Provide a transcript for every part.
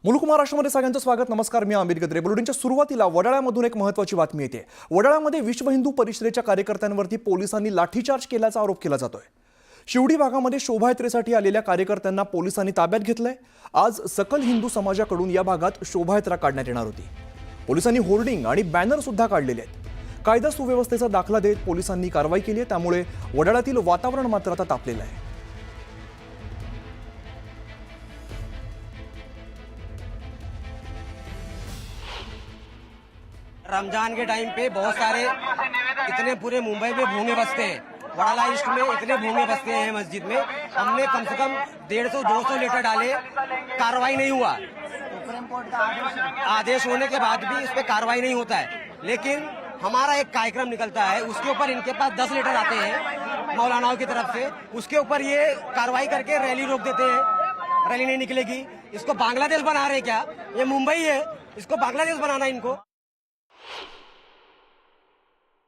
मुलुक महाराष्ट्रामध्ये सगळ्यांचं स्वागत। नमस्कार, मी अमित गद्रे। बुलेटिनच्या सुरुवातीला वडाळ्यामधून एक महत्त्वाची बातमी येते। वडाळ्यामध्ये विश्व हिंदू परिषदेच्या कार्यकर्त्यांवरती पोलिसांनी लाठीचार्ज केल्याचा आरोप केला जातोय। शिवडी भागामध्ये शोभायात्रेसाठी आलेल्या कार्यकर्त्यांना पोलिसांनी ताब्यात घेतलंय। आज सकल हिंदू समाजाकडून या भागात शोभायात्रा काढण्यात येणार होती। पोलिसांनी होर्डिंग आणि बॅनर सुद्धा काढलेले आहेत। कायदा सुव्यवस्थेचा दाखला देत पोलिसांनी कारवाई केली आहे। त्यामुळे वडाळ्यातील वातावरण मात्र आता तापलेलं आहे। रमजान के टाइम पे बहुत सारे इतने पूरे मुंबई में भोंगे बसते हैं। वडाला ईस्ट में इतने भोंगे बसते हैं मस्जिद में। हमने कम से कम 150-200 लीटर डाले, कार्रवाई नहीं हुआ। सुप्रीम कोर्ट का आदेश होने के बाद भी इस पे कार्रवाई नहीं होता है। लेकिन हमारा एक कार्यक्रम निकलता है, उसके ऊपर इनके पास 10 लीटर आते हैं मौलानाओं की तरफ से, उसके ऊपर ये कार्रवाई करके रैली रोक देते हैं। रैली नहीं निकलेगी। इसको बांग्लादेश बना रहे क्या? ये मुंबई है, इसको बांग्लादेश बनाना इनको।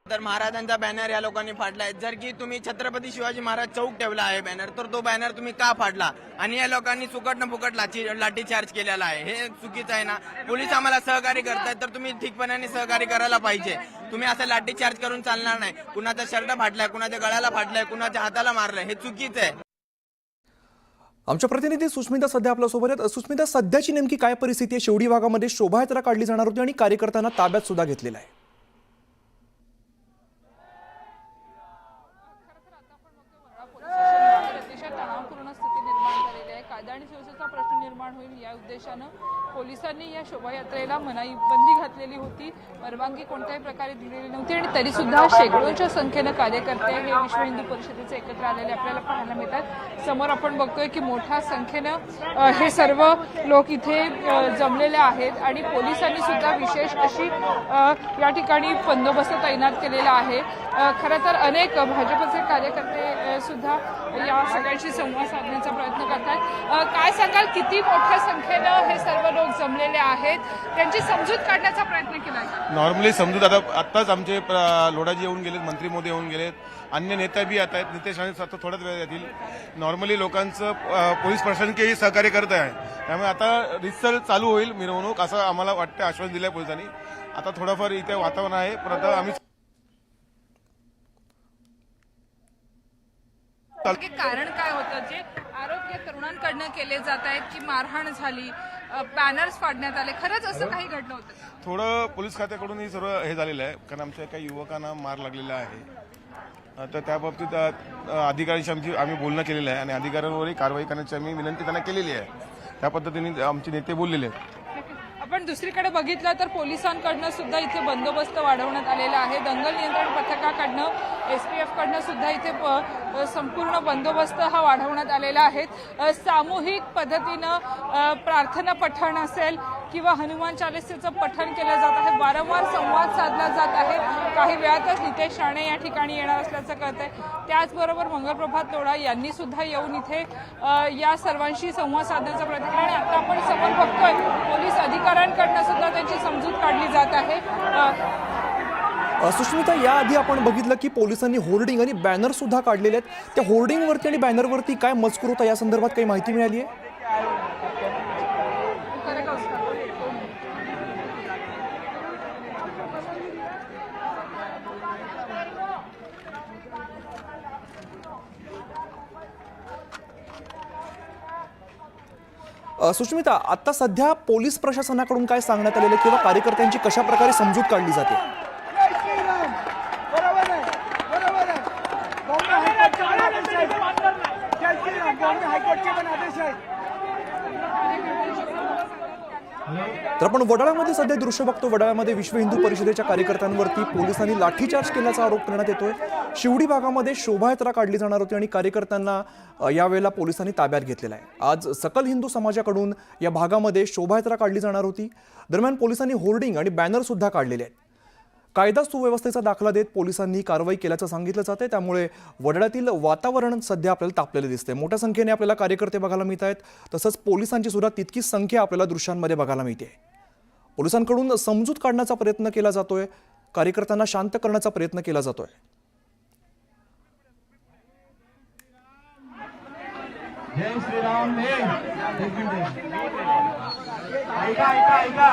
तर महाराजांचा बॅनर या लोकांनी फाडलाय। जर की तुम्ही छत्रपती शिवाजी महाराज चौक ठेवला आहे बॅनर, तर तो बॅनर तुम्ही का फाडला? आणि या लोकांनी सुकट न फुकट लाठी चार्ज केलेला आहे। हे चुकीचं आहे ना। पोलीस आम्हाला सहकार्य करतायत तर तुम्ही ठीकपणाने सहकार्य करायला पाहिजे। तुम्ही असं लाठी चार्ज करून चालणार नाही। कुणाचा शर्ट फाडलाय, कुणाच्या गळ्याला फाडलाय, कुणाच्या हाताला मारलाय, हे चुकीचं आहे। आमच्या प्रतिनिधी सुष्मिता सध्या आपल्या सोबत आहेत। सुष्मिता, सध्याची नेमकी काय परिस्थिती आहे? शिवडी भागामध्ये शोभायात्रा काढली जाणार होती आणि कार्यकर्त्यांना ताब्यात सुद्धा घेतलेला आहे। तणावपूर्ण स्थिती निर्माण झालेली आहे। कायदा आणि सुव्यवस्थेचा प्रश्न निर्माण होईल या उद्देशानं पोलिसांनी या शोभायात्रेला बंदी घातलेली होती। परवानगी कोणत्याही प्रकारे दिलेली नव्हती आणि तरी सुद्धा शेकडोंच्या संख्येनं कार्यकर्ते हे विश्व हिंदू परिषदेचे एकत्र आलेले आपल्याला पाहायला मिळतात। समोर आपण बघतोय की मोठ्या संख्येनं हे सर्व लोक इथे जमलेले आहेत आणि पोलिसांनी सुद्धा विशेष अशी या ठिकाणी बंदोबस्त तैनात केलेला आहे। खरं तर अनेक भाजपचे कार्यकर्ते सुद्धा या सगळ्यांशी संवाद साधण्याचा प्रयत्न करतात। काय सांगाल, किती मोठ्या संख्येनं हे सर्व लोक जमलेले आहेत? त्यांची समजूत काढण्याचा प्रयत्न केला आहे? नॉर्मली समजूत आत्ताच आमचे लोढाजी येऊन गेलेत, मंत्री मोदी येऊन गेलेत, अन्य नेते बी येत आहेत। नितेश राणे आता थोड्याच वेळ येतील। नॉर्मली लोकांचं पोलीस प्रशासनही सहकार्य करत आहे। त्यामुळे आता रितसर चालू होईल मिरवणूक, असं आम्हाला वाटतं। आश्वासन दिलंय पोलिसांनी। आता थोडंफार इथे वातावरण आहे, परत आम्ही कारण काय होतं जे आरोप या तरुणांकडनं केले जात आहेत की मारहाण झाली, बॅनर्स फाडण्यात आले, खरंच असं काही घडलं होतं? थोडं पोलीस खात्याकडून ही सर्व हे झालेलं आहे, कारण आमच्या काही युवकांना मार लागलेला आहे। तर त्या बाबतीत अधिकाऱ्यांशी आम्ही बोलणं केलेलं आहे आणि अधिकाऱ्यांवरही कारवाई करण्याची आम्ही विनंती त्यांना केलेली आहे। त्या पद्धतीने आमचे नेते बोललेले आहेत। आपण दुसरीकडे बघितलं तर पोलिसांकडनं सुद्धा इथे बंदोबस्त वाढवण्यात आलेला आहे। दंगल नियंत्रण पथकाकडनं, SPF कडनं सुद्धा इथे संपूर्ण बंदोबस्त हा वाढवण्यात आलेला आहे। सामूहिक पद्धतीनं प्रार्थना पठण असेल किंवा हनुमान चालीसेचं पठण केलं जात आहे। वारंवार संवाद साधला जात आहे। काही वेळातच नितेश राणे या ठिकाणी येणार असल्याचं कळतंय। त्याचबरोबर मंगलप्रभात लोढा यांनी सुद्धा येऊन इथे या सर्वांशी संवाद साधण्याचा प्रयत्न केला आणि आता आपण समोर बघतोय पोलीस अधिकाऱ्यांकडनं सुद्धा त्यांची समजूत काढली जात आहे। सुष्मिता, याआधी आपण बघितलं की पोलिसांनी होर्डिंग आणि बॅनर सुद्धा काढलेले आहेत। त्या होर्डिंगवरती आणि बॅनरवरती काय मजकूर होता या संदर्भात काही माहिती मिळाली आहे? सुष्मिता, आता सध्या पोलीस प्रशासनाकडून काय सांगण्यात आलेलं किंवा कार्यकर्त्यांची कशा प्रकारे समजूत काढली जाते? तर आपण वडाळ्यामध्ये सध्या दृश्य बघतो। वडाळ्यामध्ये विश्व हिंदू परिषदेच्या कार्यकर्त्यांवरती पोलिसांनी लाठीचार्ज केल्याचा आरोप करण्यात येतोय। शिवडी भागामध्ये शोभायात्रा काढली जाणार होती आणि कार्यकर्त्यांना यावेळेला पोलिसांनी ताब्यात घेतलेला आहे। आज सकल हिंदू समाजाकडून या भागामध्ये शोभायात्रा काढली जाणार होती। दरम्यान पोलिसांनी होर्डिंग आणि बॅनर सुद्धा काढलेले आहेत। कायदा सुव्यवस्थेचा दाखला देत पोलिसांनी कारवाई केल्याचं सांगितलं जातंय। त्यामुळे वडाळ्यातील वातावरण सध्या आपल्याला तापलेलं दिसतंय। मोठ्या संख्येने आपल्याला कार्यकर्ते बघायला मिळत आहेत, तसंच पोलिसांची सुद्धा तितकीच संख्या आपल्याला दृश्यांमध्ये बघायला मिळते। पोलिसांकडून समजूत काढण्याचा प्रयत्न केला जातोय, कार्यकर्त्यांना शांत करण्याचा प्रयत्न केला जातोय। जय श्री राम। ऐका ऐका ऐका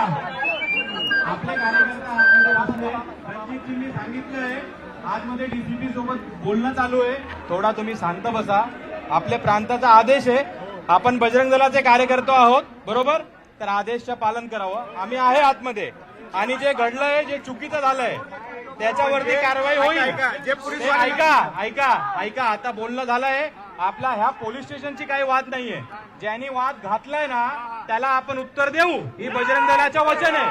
आपले कार्यकर्ते आतमध्ये बसले. रणजितजींनी सांगितलंय आतमध्ये डीसीपी सोबत बोलणं चालू आहे. थोडा तुम्ही शांत बसा. आपल्या प्रांताचा आदेश आहे. आपण बजरंग दलाचे कार्यकर्ते आहोत, बरोबर? तर आदेशचं पालन करावं. आम्ही आहे आतमध्ये आणि जे घडलंय, जे चुकीचं झालंय त्याच्यावरती कारवाई होईल. ते ऐका ऐका ऐका आता बोलणं झालंय. आपला ह्या पोलीस स्टेशनची काही वाद नाहीये. ज्यांनी वाद घातलाय ना त्याला आपण उत्तर देऊ, ही बजरंग दलाचं वचन आहे.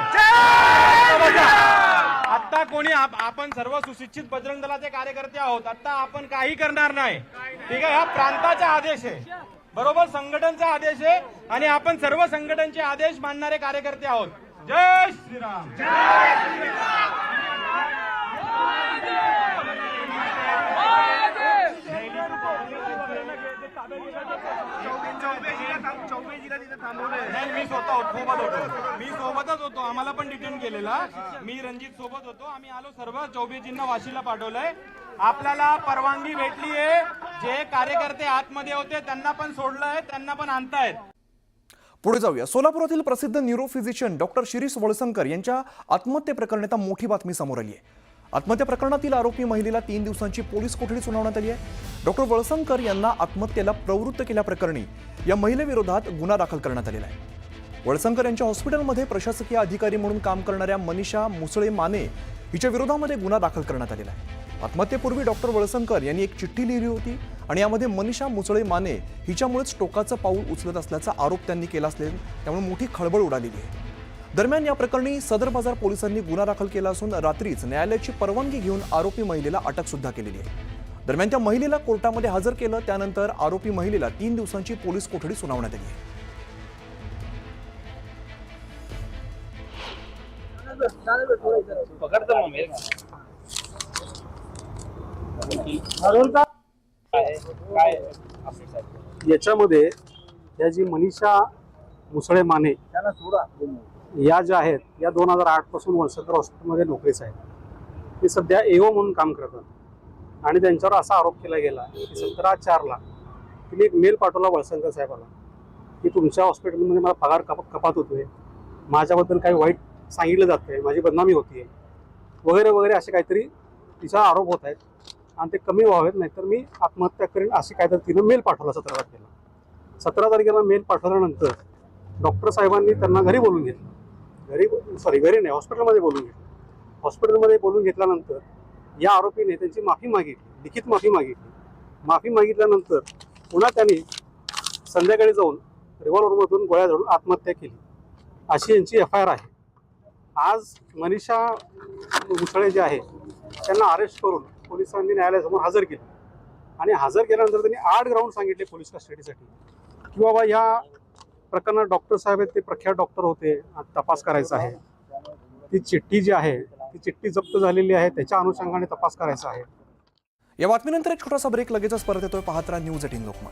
आता कोणी आपण सर्व सुशिक्षित बजरंग दलाचे कार्यकर्ते आहोत. आता आपण काही करणार नाही, ठीक आहे? हा प्रांताचा आदेश आहे, बरोबर? संघटनचा आदेश आहे आणि आपण सर्व संघटनचे आदेश मानणारे कार्यकर्ते आहोत. जय श्रीराम. मी सोबतच होतो. आम्हाला पण डिटेन केलेला. मी रणजित सोबत होतो. आम्ही आलो सर्व. चौबेजींना वाशीला पाठवलंय. आपल्याला परवानगी भेटली आहे. जे कार्यकर्ते आतमध्ये होते त्यांना पण सोडलंय, त्यांना पण आणतायत. पुढे जाऊया. सोलापुरातील प्रसिद्ध न्यूरोफिजिशियन डॉक्टर शिरीष वळसंकर यांच्या आत्महत्येप्रकरणी आता मोठी बातमी समोर आली आहे. आत्महत्या प्रकरणातील आरोपी महिलेला 3 दिवसांची पोलीस कोठडी सुनावण्यात आली आहे. डॉक्टर वळसंकर यांना आत्महत्येला प्रवृत्त केल्याप्रकरणी या महिलेविरोधात गुन्हा दाखल करण्यात आलेला आहे. वळसंकर यांच्या हॉस्पिटलमध्ये प्रशासकीय अधिकारी म्हणून काम करणाऱ्या मनीषा मुसळे माने हिच्या विरोधामध्ये गुन्हा दाखल करण्यात आलेला आहे. आत्महत्येपूर्वी डॉक्टर वळसंकर यांनी एक चिठ्ठी लिहिली होती आणि यामध्ये मनीषा मुसळे माने हिच्यामुळेच टोकाचं पाऊल उचलत असल्याचा आरोप त्यांनी केला असल्याने त्यामुळे मोठी खळबळ उडालेली आहे. दरम्यान या प्रकरणी सदर बाजार पोलिसांनी गुन्हा दाखल केला असून रात्रीच न्यायालयाची परवानगी घेऊन आरोपी महिलेला अटक सुद्धा केलेली आहे. दरम्यान त्या महिलेला कोर्टामध्ये हजर केलं. त्यानंतर आरोपी महिलेला 3 दिवसांची पोलीस कोठडी सुनावण्यात आली आहे. याच्यामध्ये या जी मनीषा मुसळे माने या ज्या आहेत या 2008 पासून वळसंकर हॉस्पिटलमध्ये नोकरीस आहेत. ते सध्या एओ म्हणून काम करतात आणि त्यांच्यावर असा आरोप केला गेला की 17/4 तिने एक मेल पाठवला वळसंकर साहेबाला की तुमच्या हॉस्पिटलमध्ये मला पगार कपात होतोय, माझ्याबद्दल काही वाईट सांगितलं जातंय, माझी बदनामी होतीये वगैरे वगैरे असे काहीतरी तिचा आरोप होत आहेत आणि ते कमी व्हावेत, नाहीतर मी आत्महत्या करेन असे काहीतरी तिनं मेल पाठवला 17 तारखेला. 17 तारखेला मेल पाठवल्यानंतर डॉक्टर साहेबांनी त्यांना घरी बोलून घेतलं. घरी नाही, हॉस्पिटलमध्ये बोलून घेतलं. हॉस्पिटलमध्ये बोलून घेतल्यानंतर या आरोपीने त्यांची माफी मागितली, लिखित माफी मागितली. माफी मागितल्यानंतर पुन्हा त्यांनी संध्याकाळी जाऊन रिव्हॉल्वरमधून गोळ्या झाडून आत्महत्या केली, अशी यांची FIR आहे. आज मनीषा मुसळे जे आहे त्यांना अरेस्ट करून पोलिसांनी न्यायालयासमोर हजर केलं आणि हजर केल्यानंतर त्यांनी 8 ग्राउंड सांगितले पोलीस कस्टडीसाठी की बाबा या प्रकरणात डॉक्टर साहेब आहेत, ते प्रख्यात डॉक्टर होते, तपास करायचा आहे. ती चिठ्ठी जी आहे ती चिठ्ठी जप्त झालेली आहे, त्याच्या अनुषंगाने तपास करायचा आहे. या बातमीनंतर एक छोटासा ब्रेक, लगेचच परत येतोय. पाहत राहा न्यूज 18 लोकमत.